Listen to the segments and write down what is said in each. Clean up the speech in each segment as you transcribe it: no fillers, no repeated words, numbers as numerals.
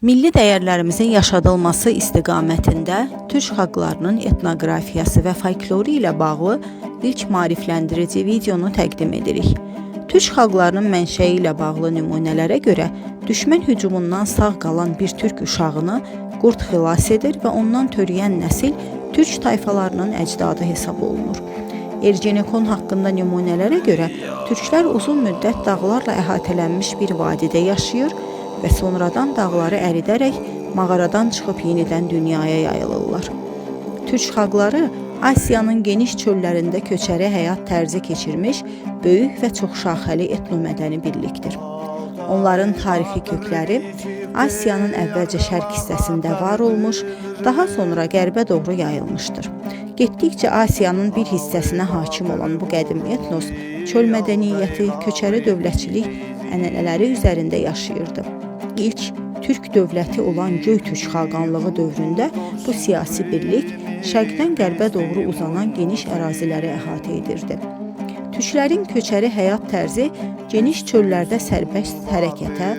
Milli dəyərlərimizin yaşadılması istiqamətində türk xalqlarının etnoqrafiyası və folkloru ilə bağlı ilk maarifləndirici videonu təqdim edirik. Türk xalqlarının mənşəyi ilə bağlı nümunələrə görə düşmən hücumundan sağ qalan bir türk uşağını qurd xilas edir və ondan törəyən nəsil türk tayfalarının əcdadı hesab olunur. Ergenekon haqqında nümunələrə görə türklər uzun müddət dağlarla əhatələnmiş bir vadidə yaşayır və sonradan dağları əridərək mağaradan çıxıb yenidən dünyaya yayılırlar. Türk xalqları Asiyanın geniş çöllərində köçəri həyat tərzi keçirmiş böyük və çoxşaxəli etnomədəni birlikdir. Onların tarixi kökləri Asiyanın əvvəlcə şərq hissəsində var olmuş, daha sonra qərbə doğru yayılmışdır. Getdikcə Asiyanın bir hissəsinə hakim olan bu qədim etnos çöl mədəniyyəti, köçəri dövlətçilik ənənələri üzərində yaşayırdı. İlk Türk dövləti olan Göytürk xaqanlığı dövründə bu siyasi birlik şərqdən qərbə doğru uzanan geniş əraziləri əhatə edirdi. Türklərin köçəri həyat tərzi geniş çöllərdə sərbəst hərəkətə,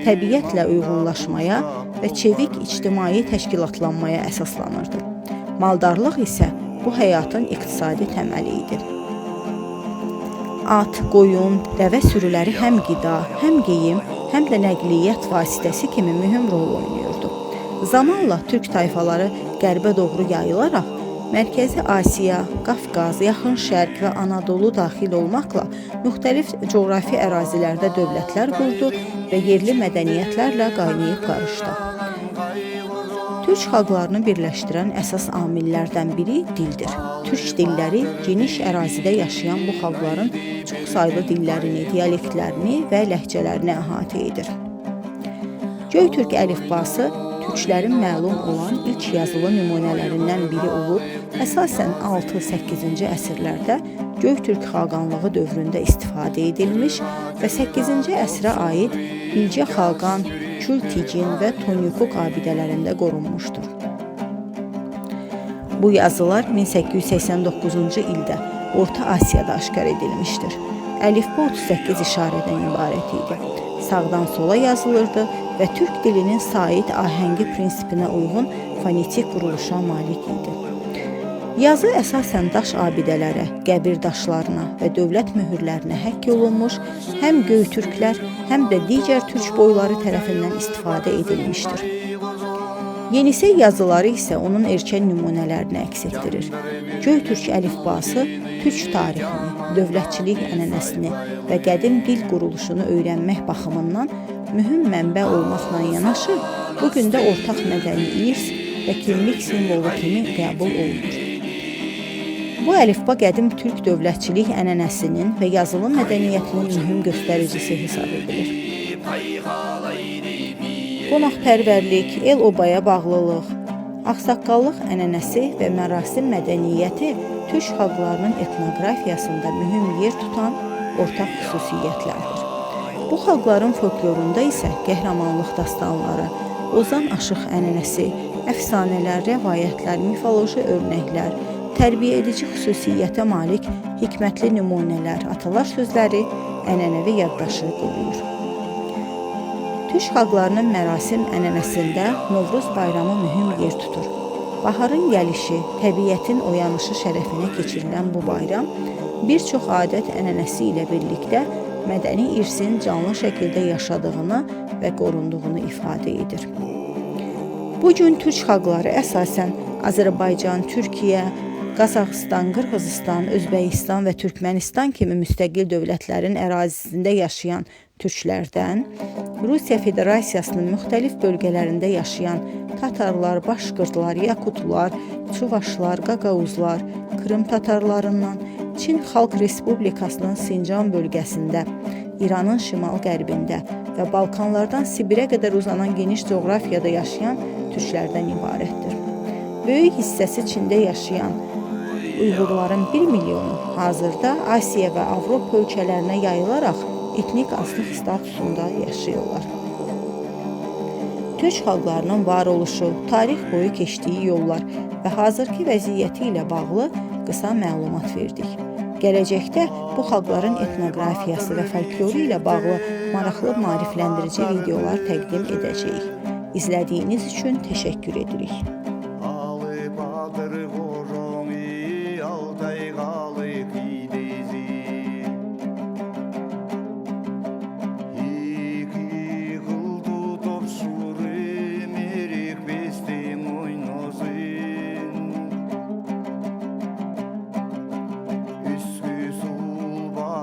təbiətlə uyğunlaşmaya və çevik ictimai təşkilatlanmaya əsaslanırdı. Maldarlıq isə bu həyatın iqtisadi təməli idi. At, qoyun, dəvə sürüləri həm qida, həm geyim, həm də nəqliyyat vasitəsi kimi mühüm rol oynuyordu. Zamanla türk tayfaları qərbə doğru yayılaraq Mərkəzi Asiya, Qafqaz, Yaxın Şərq və Anadolu daxil olmaqla müxtəlif coğrafi ərazilərdə dövlətlər qurdu və yerli mədəniyyətlərlə qaynayıb qarışdı. Türk xalqlarını birləşdirən əsas amillərdən biri dildir. Türk dilləri geniş ərazidə yaşayan bu xalqların çox saylı dillərini, dialektlərini və ləhcələrini əhatə edir. Göytürk əlifbası türklərin məlum olan ilk yazılı nümunələrindən biri olub, əsasən 6-8-ci əsrlərdə Göytürk xaqanlığı dövründə istifadə edilmiş və 8-ci əsrə aid Bilcə xaqan, Kül-Ticin və Tonyukuk abidələrində qorunmuşdur. Bu yazılar 1889-cu ildə Orta Asiyada aşkar edilmişdir. Əlifba 38 işarədən ibarət idi. Sağdan sola yazılırdı və türk dilinin sait ahəngi prinsipinə uyğun fonetik quruluşa malik idi. Yazı əsasən daş abidələrə, qəbir daşlarına və dövlət mühürlərinə həkk olunmuş, həm Göytürklər, həm də digər türk boyları tərəfindən istifadə edilmişdir. Yenisey yazıları isə onun erkən nümunələrini əks etdirir. Göytürk əlifbası türk tarixini, dövlətçilik ənənəsini və qədim dil quruluşunu öyrənmək baxımından mühüm mənbə olmaqla yanaşı, bugün də ortaq mədəni irs və kimlik simvolu kimi qəbul olunur. Bu əlifba qədim türk dövlətçilik ənənəsinin və yazılı mədəniyyətinin mühüm göstəricisi hesab edilir. Qonaqpərvərlik, el-obaya bağlılıq, ağsaqqallıq ənənəsi və mərasim mədəniyyəti türk xalqlarının etnoqrafiyasında mühüm yer tutan ortaq xüsusiyyətlərdir. Bu xalqların folklorunda isə qəhrəmanlıq dastanları, ozan aşıq ənənəsi, əfsanələr, rəvayətlər, mifoloji örnəklər, tərbiyə edici xüsusiyyətə malik hikmətli nümunələr, atalar sözləri, ənənəvi yaddaşı qoruyur. Türk xalqlarının mərasim ənənəsində Novruz bayramı mühüm yer tutur. Baharın gəlişi, təbiətin oyanışı şərəfinə keçirilən bu bayram bir çox adət ənənəsi ilə birlikdə mədəni irsin canlı şəkildə yaşadığını və qorunduğunu ifadə edir. Bugün türk xalqları əsasən Azərbaycan, Türkiyə, Qazaxıstan, Qırğızistan, Özbəkistan və Türkmənistan kimi müstəqil dövlətlərin ərazisində yaşayan türklərdən, Rusiya Federasiyasının müxtəlif bölgələrində yaşayan tatarlar, başqırtlar, yakutlar, çuvaşlar, qaqavuzlar, Krım tatarlarından, Çin Xalq Respublikasının Sincan bölgəsində, İranın şimal-qərbində və Balkanlardan Sibirə qədər uzanan geniş coğrafiyada yaşayan türklərdən ibarətdir. Böyük hissəsi Çində yaşayan Uyğurların 1 milyonu hazırda Asiya və Avropa ölkələrinə yayılaraq etnik azlıq statusunda yaşayırlar. Türk xalqlarının varoluşu, tarix boyu keçdiyi yollar və hazırki vəziyyəti ilə bağlı qısa məlumat verdik. Gələcəkdə bu xalqların etnoqrafiyası və folkloru ilə bağlı maraqlı maarifləndirici videolar təqdim edəcəyik. İzlədiyiniz üçün təşəkkür edirik.